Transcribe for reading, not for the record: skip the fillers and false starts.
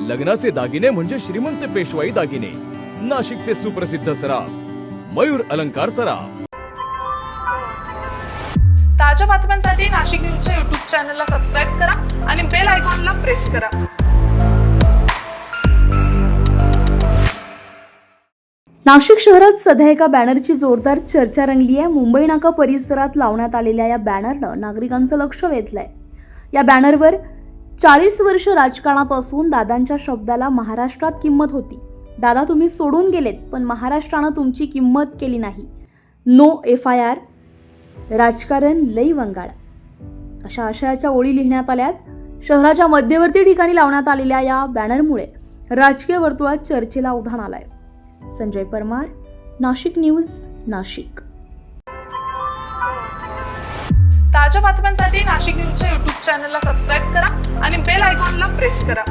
लग्नाचे दागिने म्हणजे श्रीमंत पेशवाई दागिने, नाशिकचे सुप्रसिद्ध सराफ मयूर अलंकार सराफ। ताज्या बातम्यांसाठी नाशिक न्यूजच्या YouTube चॅनलला सबस्क्राईब करा आणि बेल आयकॉनला प्रेस करा। नाशिक शहरात सध्या एका बॅनरची जोरदार चर्चा रंगली आहे। मुंबई नाका परिसरात लावण्यात आलेल्या या बॅनरनं नागरिकांचं लक्ष वेधलंय। या बॅनरवर 40 वर्ष राजकारणात असून दादांच्या शब्दाला महाराष्ट्रात किंमत होती। दादा तुम्ही सोडून गेलेत, पण महाराष्ट्रानं तुमची किंमत केली नाही। नो FIR, राजकारण लई वंगाळ, अशा आशयाच्या ओळी लिहिण्यात आल्यात। शहराच्या मध्यवर्ती ठिकाणी लावण्यात आलेल्या या बॅनरमुळे राजकीय वर्तुळात चर्चेला उधाण आलंय। संजय परमार, नाशिक न्यूज, नाशिक। ताज्या बातम्यांसाठी नाशिक न्यूजच्या YouTube चॅनलला सबस्क्राईब करा आणि बेल आयकॉनला प्रेस करा।